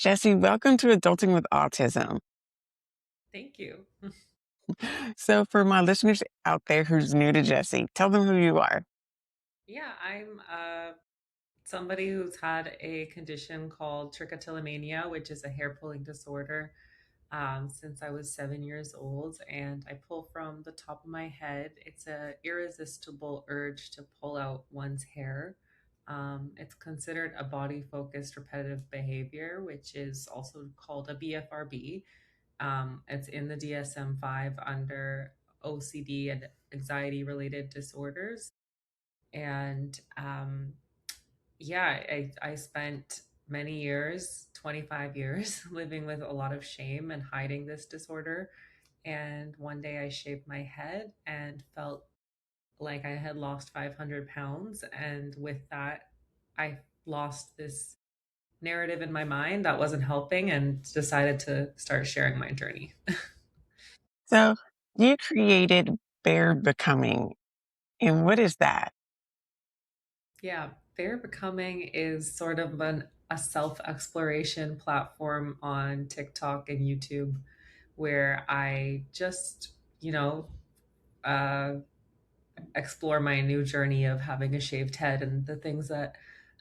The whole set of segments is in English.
Jessie, welcome to Adulting with Autism. Thank you. So, for my listeners out there who's new to Jessie, tell them who you are. Yeah, I'm somebody who's had a condition called trichotillomania, which is a hair pulling disorder, since I was 7 years old. And I pull from the top of my head. It's a irresistible urge to pull out one's hair. It's considered a body focused repetitive behavior, which is also called a BFRB. It's in the DSM-5 under OCD and anxiety related disorders. And yeah, I spent many years, 25 years, living with a lot of shame and hiding this disorder. And one day I shaved my head and felt like I had lost 500 pounds. And with that, I lost this narrative in my mind that wasn't helping and decided to start sharing my journey. So, you created Bear Becoming, and what is that? Yeah, Fair Becoming is sort of a self exploration platform on TikTok and YouTube where I just, you know, uh, explore my new journey of having a shaved head and the things that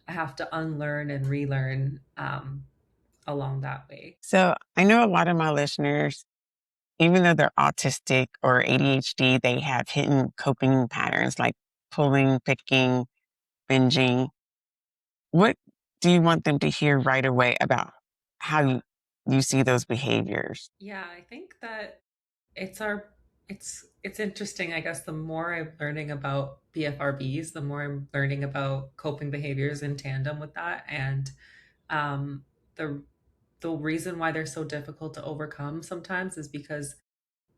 I have to unlearn and relearn along that way. So, I know a lot of my listeners, even though they're autistic or ADHD, they have hidden coping patterns like pulling, picking, binging. What do you want them to hear right away about how you see those behaviors? Yeah, I think that it's our it's interesting. I guess the more I'm learning about BFRBs, the more I'm learning about coping behaviors in tandem with that, and um, the the reason why they're so difficult to overcome sometimes is because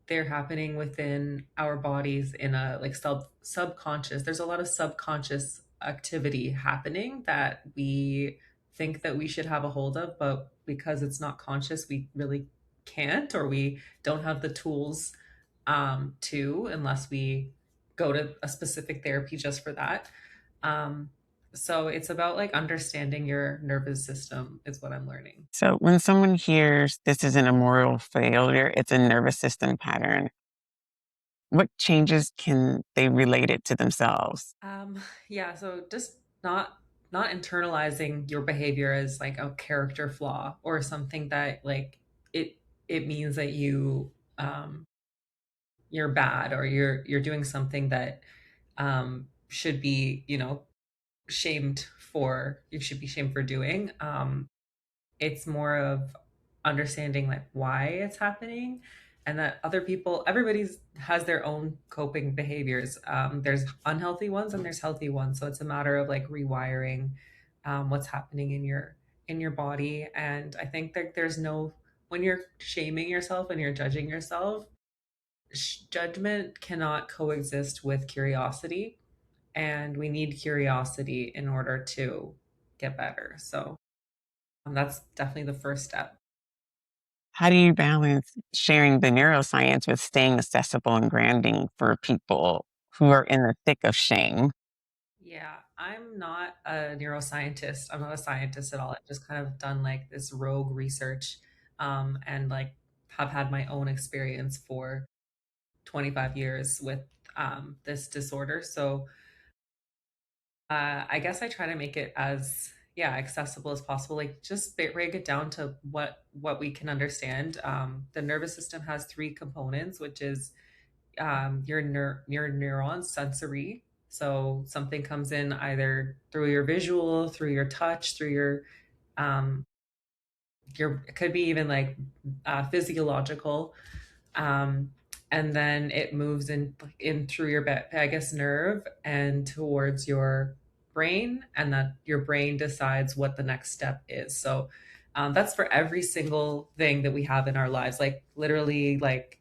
they're happening within our bodies in a like subconscious. There's a lot of subconscious activity happening that we think that we should have a hold of, but because it's not conscious, we really can't, or we don't have the tools to, unless we go to a specific therapy just for that. Um, so it's about like understanding your nervous system is what I'm learning. So, when someone hears this isn't a moral failure, it's a nervous system pattern, what changes can they relate it to themselves? Um, yeah, so just not internalizing your behavior as like a character flaw or something that like it it means that you're bad, or you're doing something that should be, shamed for, you should be shamed for doing. It's more of understanding like why it's happening, and that other people, everybody's has their own coping behaviors. There's unhealthy ones and there's healthy ones, so it's a matter of like rewiring what's happening in your body. And I think that there's no, when you're shaming yourself and you're judging yourself, judgment cannot coexist with curiosity, and we need curiosity in order to get better. So that's definitely the first step. How do you balance sharing the neuroscience with staying accessible and grounding for people who are in the thick of shame? Yeah, I'm not a neuroscientist. I'm not a scientist at all. I've just kind of done like this rogue research, and like have had my own experience for 25 years with this disorder. So I guess I try to make it as, yeah, accessible as possible. Like just break it down to what we can understand. The nervous system has three components, which is your neurons, sensory. So something comes in either through your visual, through your touch, through um, your, it could be even like physiological, um, and then it moves in through your vagus nerve and towards your brain, and that your brain decides what the next step is. So that's for every single thing that we have in our lives. Like literally, like,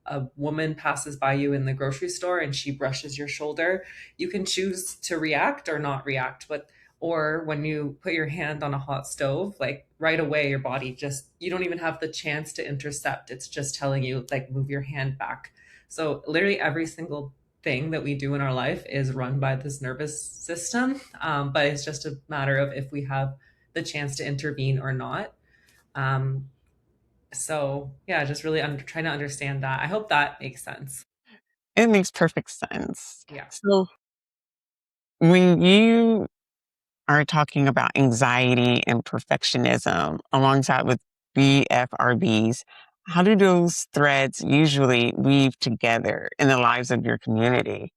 a woman passes by you in the grocery store and she brushes your shoulder, you can choose to react or not react. But or when you put your hand on a hot stove, like right away your body just, you don't even have the chance to intercept, it's just telling you like move your hand back. So literally every single thing that we do in our life is run by this nervous system, but it's just a matter of if we have the chance to intervene or not. Um, so yeah, just really trying to understand that. I hope that makes sense. It makes perfect sense. Yeah. So when you are talking about anxiety and perfectionism alongside with BFRBs, how do those threads usually weave together in the lives of your community?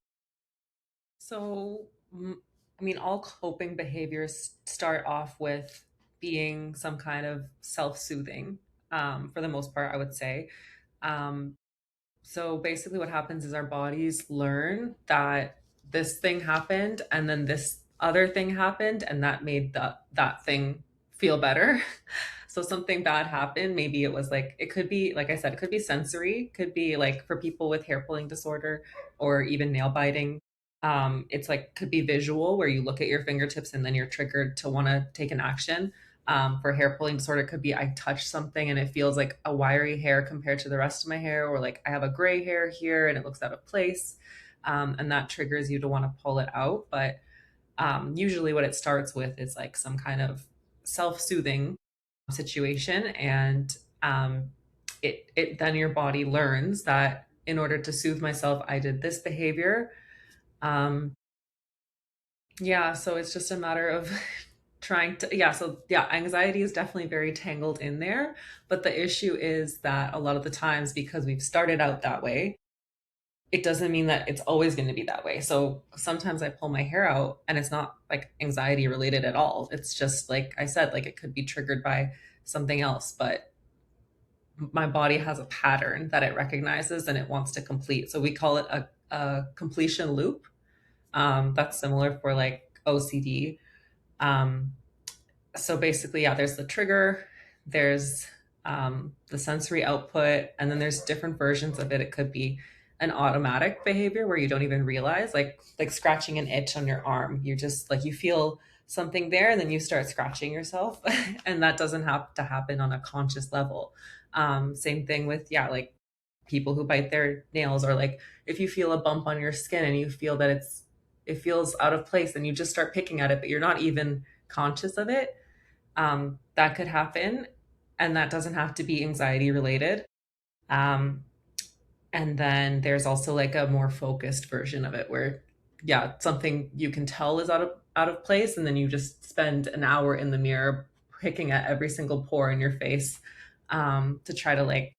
So, I mean, all coping behaviors start off with being some kind of self soothing, for the most part, I would say. Um, so, basically, what happens is our bodies learn that this thing happened and then this other thing happened, and that made that thing feel better. So something bad happened. Maybe it was like, it could be, like I said, it could be sensory, could be like for people with hair pulling disorder or even nail biting. It's like, could be visual where you look at your fingertips and then you're triggered to want to take an action. For hair pulling disorder, it could be I touch something and it feels like a wiry hair compared to the rest of my hair, or like I have a gray hair here and it looks out of place. And that triggers you to want to pull it out. But usually, what it starts with is like some kind of self soothing situation. And it then your body learns that in order to soothe myself, I did this behavior. Um, yeah, so it's just a matter of trying to, yeah, so yeah, anxiety is definitely very tangled in there. But the issue is that a lot of the times, because we've started out that way, it doesn't mean that it's always going to be that way. So sometimes I pull my hair out and it's not like anxiety related at all. It's just like I said, like it could be triggered by something else, but my body has a pattern that it recognizes and it wants to complete. So we call it a completion loop. That's similar for like OCD. Um, so basically, yeah, there's the trigger, there's the sensory output, and then there's different versions of it. It could be an automatic behavior where you don't even realize, like scratching an itch on your arm. You just like you feel something there, and then you start scratching yourself, and that doesn't have to happen on a conscious level. Same thing with yeah, like people who bite their nails, or like if you feel a bump on your skin and you feel that it feels out of place, and you just start picking at it, but you're not even conscious of it. That could happen, and that doesn't have to be anxiety related. Um, and then there's also like a more focused version of it where, yeah, something you can tell is out of place, and then you just spend an hour in the mirror picking at every single pore in your face to try to like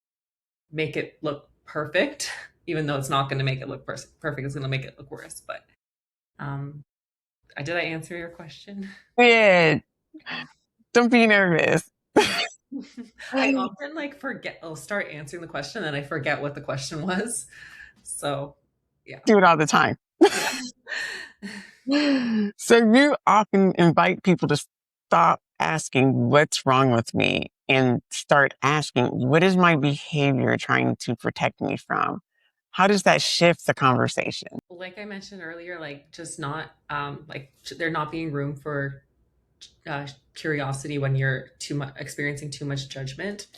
make it look perfect, even though it's not going to make it look perfect. It's going to make it look worse. But um, did I answer your question? Yeah, don't be nervous. I often like forget, I'll start answering the question and I forget what the question was. So, yeah. Do it all the time. Yeah. So you often invite people to stop asking what's wrong with me and start asking what is my behavior trying to protect me from? How does that shift the conversation? Like I mentioned earlier, like just not like there not being room for curiosity when you're too much experiencing too much judgment.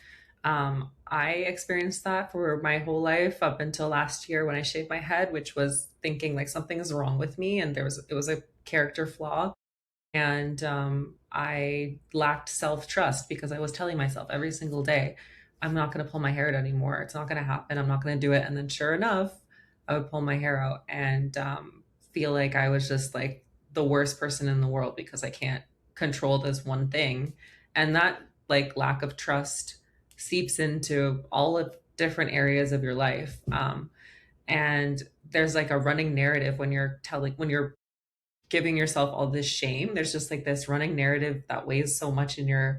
I experienced that for my whole life up until last year when I shaved my head, which was thinking like something is wrong with me, and it was a character flaw. And I lacked self trust because I was telling myself every single day, I'm not going to pull my hair out anymore. It's not going to happen. I'm not going to do it. And then, sure enough, I would pull my hair out and feel like I was just like the worst person in the world because I can't control this one thing. And that like lack of trust seeps into all of different areas of your life. And there's like a running narrative when you're giving yourself all this shame. There's just like this running narrative that weighs so much in your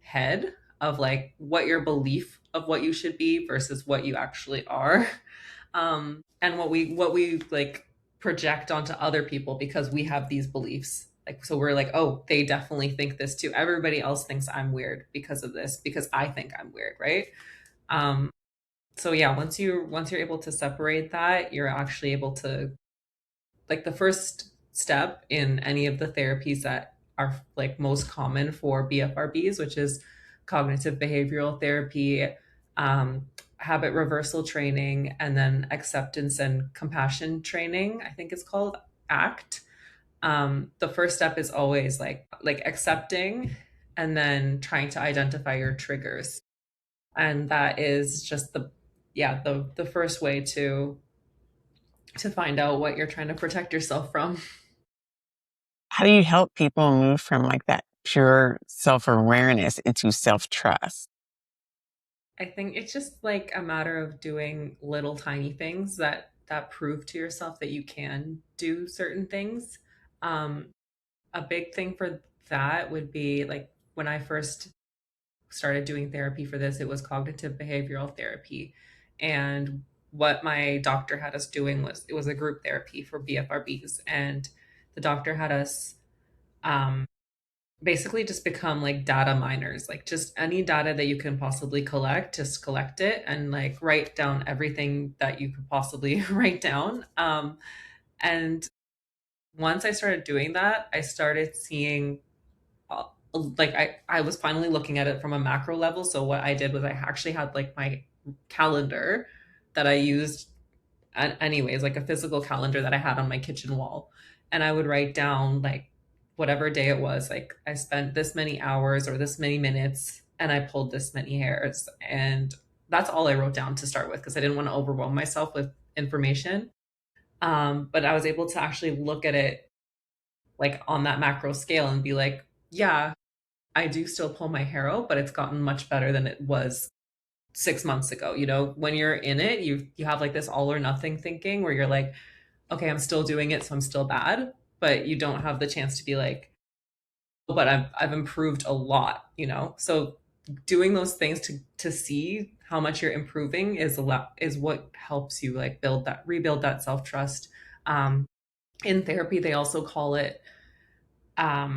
head of like what your belief of what you should be versus what you actually are. And what we like project onto other people because we have these beliefs. Like so we're like, oh, they definitely think this too. Everybody else thinks I'm weird because of this, because I think I'm weird, right? Um, so yeah, once you're able to separate that, you're actually able to like the first step in any of the therapies that are like most common for BFRBs, which is cognitive behavioral therapy, um, habit reversal training, and then acceptance and compassion training. I think it's called ACT. The first step is always like accepting and then trying to identify your triggers. And that is just the first way to find out what you're trying to protect yourself from. How do you help people move from like that pure self-awareness into self-trust? I think it's just like a matter of doing little tiny things that prove to yourself that you can do certain things. Um, a big thing for that would be like when I first started doing therapy for this, it was cognitive behavioral therapy. And what my doctor had us doing was it was a group therapy for BFRBs. And the doctor had us um, basically just become like data miners, like just any data that you can possibly collect, just collect it and like write down everything that you could possibly write down. And once I started doing that, I started seeing like I was finally looking at it from a macro level. So what I did was I actually had like my calendar that I used anyways, like a physical calendar that I had on my kitchen wall. And I would write down like whatever day it was, like I spent this many hours or this many minutes and I pulled this many hairs. And that's all I wrote down to start with because I didn't want to overwhelm myself with information. But I was able to actually look at it like on that macro scale and be like, yeah, I do still pull my hair out, but it's gotten much better than it was 6 months ago. You know, when you're in it, you have like this all or nothing thinking where you're like, okay, I'm still doing it, so I'm still bad, but you don't have the chance to be like, "Oh, but I've improved a lot, you know." So doing those things to see how much you're improving is a lot is what helps you like rebuild that self trust. Um, in therapy, they also call it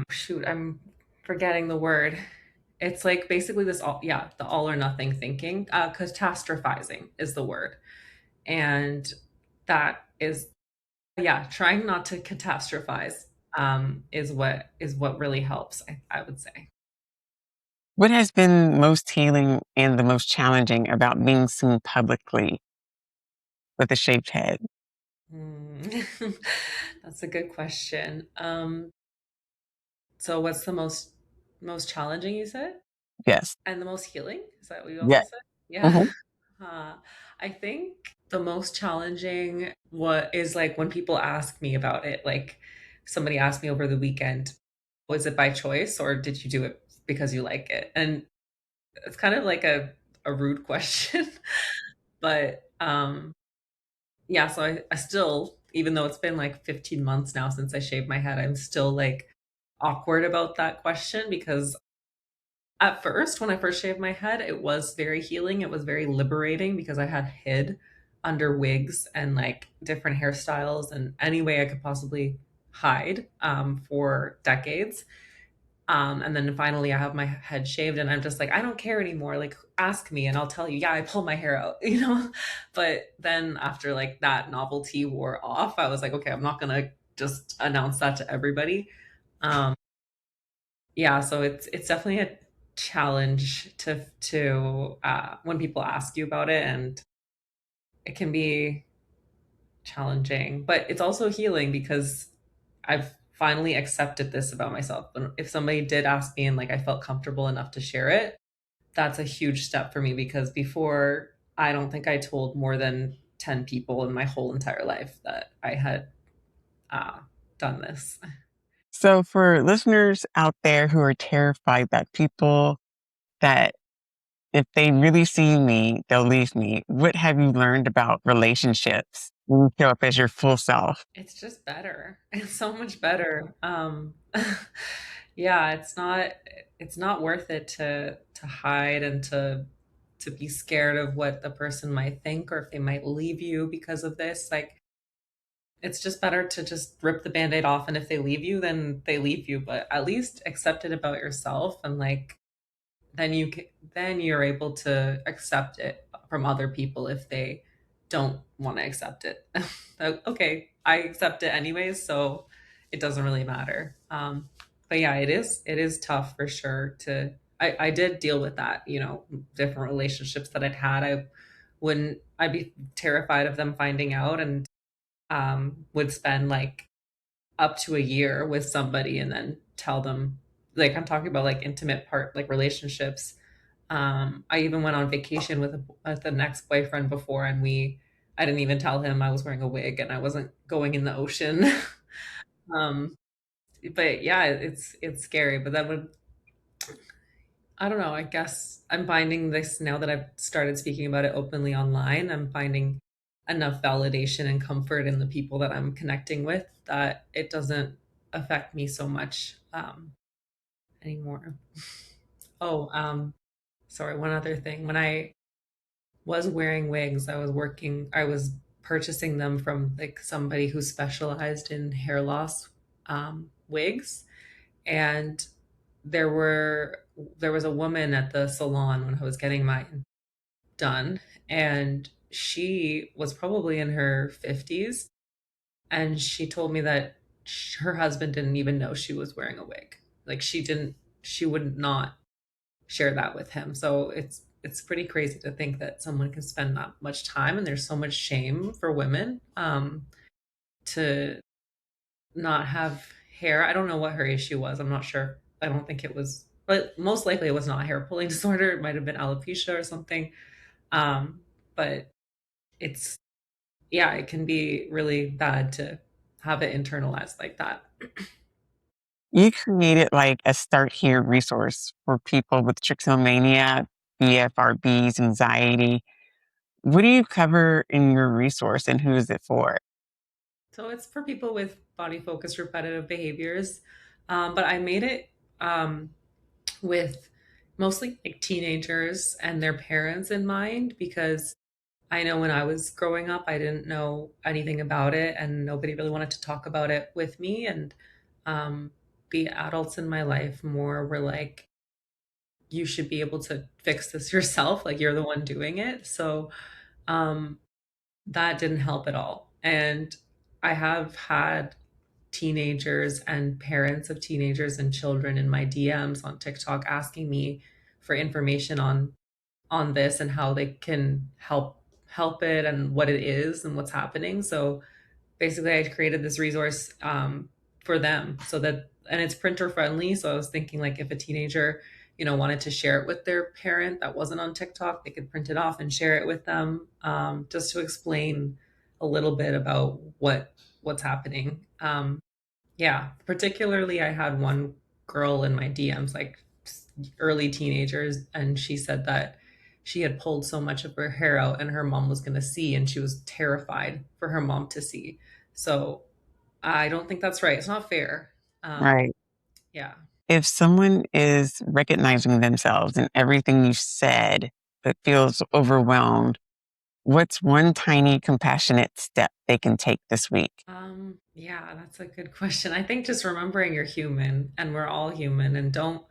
shoot, I'm forgetting the word. It's like basically this all yeah, the all or nothing thinking. Catastrophizing is the word. And that is yeah, trying not to catastrophize is what really helps, I would say. What has been most healing and the most challenging about being seen publicly with a shaved head? Mm. That's a good question. So what's the most challenging you said? Yes. And the most healing? Is that what you also Yeah. said? Yeah. Mhm. I think the most challenging what is like when people ask me about it, like somebody asked me over the weekend, was it by choice or did you do it because you like it? And it's kind of like a rude question. But yeah, so I still, even though it's been like 15 months now since I shaved my head, I'm still like awkward about that question because at first, when I first shaved my head, it was very healing. It was very liberating because I had hid under wigs and like different hairstyles and any way I could possibly hide for decades. And then finally, I have my head shaved, and I'm just like, I don't care anymore. Like, ask me, and I'll tell you. Yeah, I pull my hair out, you know. But then after like that novelty wore off, I was like, okay, I'm not gonna just announce that to everybody. Um, yeah, so it's definitely a challenge to when people ask you about it, and it can be challenging, but it's also healing because I've finally accepted this about myself. And if somebody did ask me and like I felt comfortable enough to share it, that's a huge step for me because before I don't think I told more than 10 people in my whole entire life that I had uh, done this. So, for listeners out there who are terrified that people that if they really see me, they'll leave me, what have you learned about relationships when you show up as your full self? It's just better. It's so much better. Yeah, it's not worth it to hide and to be scared of what the person might think or if they might leave you because of this. Like it's just better to just rip the band-aid off and if they leave you, then they leave you, but at least accept it about yourself and like then you're able to accept it from other people if they don't want to accept it. Okay, I accept it anyways, so it doesn't really matter. But yeah, it is tough for sure to I did deal with that, you know, different relationships that I'd be terrified of them finding out and would spend like up to a year with somebody and then tell them like I'm talking about like intimate part, like relationships. I even went on vacation with an ex-boyfriend before, and I didn't even tell him I was wearing a wig and I wasn't going in the ocean. um, but yeah, it's scary. But that would, I don't know. I guess I'm finding this now that I've started speaking about it openly online. I'm finding enough validation and comfort in the people that I'm connecting with that it doesn't affect me so much anymore. Oh, sorry. One other thing. When I was wearing wigs, I was purchasing them from like somebody who specialized in hair loss wigs. And there were there was a woman at the salon when I was getting mine done, and she was probably in her 50s, and she told me that her husband didn't even know she was wearing a wig. Like she would not share that with him. So it's pretty crazy to think that someone can spend that much time, and there's so much shame for women to not have hair. I don't know what her issue was. I'm not sure. I don't think it was, but most likely it was not hair pulling disorder. It might have been alopecia or something. Um, but it's, yeah, it can be really bad to have it internalized like that. You created like a Start Here resource for people with trichotillomania, BFRBs, anxiety. What do you cover in your resource and who is it for? So it's for people with body focused repetitive behaviors. But I made it um, with mostly like teenagers and their parents in mind, because I know when I was growing up, I didn't know anything about it and nobody really wanted to talk about it with me. And um, the adults in my life more were like, you should be able to fix this yourself. Like you're the one doing it. So um, that didn't help at all. And I have had teenagers and parents of teenagers and children in my DMs on TikTok asking me for information on this and how they can help it and what it is and what's happening. So basically, I created this resource for them, so that, and it's printer friendly. So I was thinking like if a teenager, wanted to share it with their parent that wasn't on TikTok, they could print it off and share it with them, just to explain a little bit about what's happening. Yeah, particularly I had one girl in my DMs, like early teenagers, and she said that she had pulled so much of her hair out and her mom was going to see, and she was terrified for her mom to see. So I don't think that's right. It's not fair. Um, Right. yeah. If someone is recognizing themselves in everything you've said, but feels overwhelmed, what's one tiny compassionate step they can take this week? Yeah, that's a good question. I think just remembering you're human and we're all human, and don't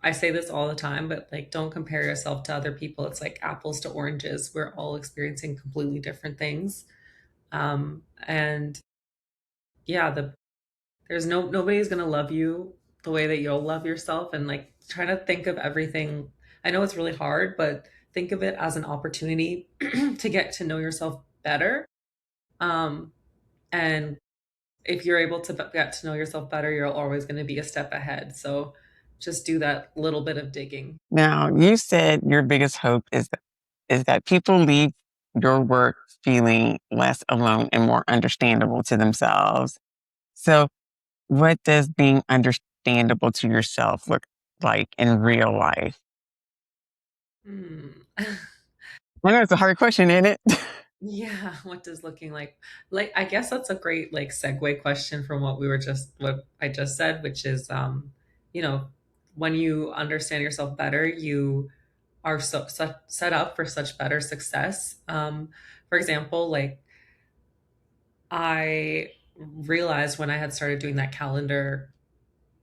I say this all the time, but like don't compare yourself to other people. It's like apples to oranges. We're all experiencing completely different things. And yeah, there's nobody's gonna love you the way that you'll love yourself. And like trying to think of everything. I know it's really hard, but think of it as an opportunity to get to know yourself better. Um, and if you're able to get to know yourself better, you're always going to be a step ahead. So just do that little bit of digging. Now, you said your biggest hope is that people leave your work feeling less alone and more understandable to themselves. So, what does being understandable to yourself look like in real life? Hmm. I know it's a hard question, isn't it? Yeah, what does looking like I guess that's a great like segue question from what I just said, which is you know, when you understand yourself better, you are set up for such better success. For example, like I realized when I had started doing that calendar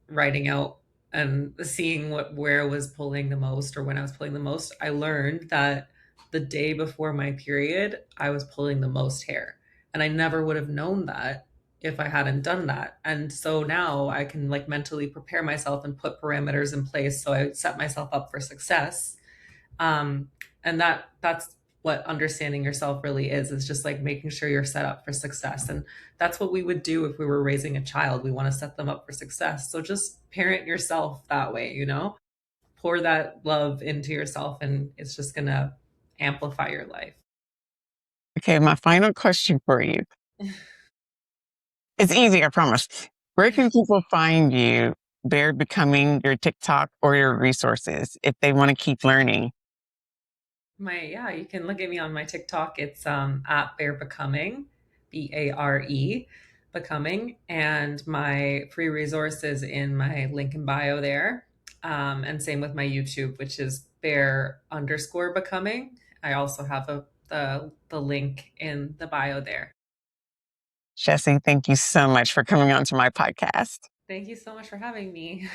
writing out and seeing where was pulling the most or when I was pulling the most, I learned that the day before my period, I was pulling the most hair. And I never would have known that if I hadn't done that. And so now I can like mentally prepare myself and put parameters in place so I set myself up for success. Um, and that's what understanding yourself really is just like making sure you're set up for success. And that's what we would do if we were raising a child. We want to set them up for success. So just parent yourself that way, you know? Pour that love into yourself and it's just going to amplify your life. Okay, my final question for you. It's easy, I promise. Where can people find you? They're becoming your TikTok or your resources if they want to keep learning. My yeah, you can look at me on my TikTok. It's at Bear Becoming, BARE Becoming, and my free resources in my link in bio there. And same with my YouTube, which is Bear underscore Becoming. I also have the link in the bio there. Jessie, thank you so much for coming on to my podcast. Thank you so much for having me.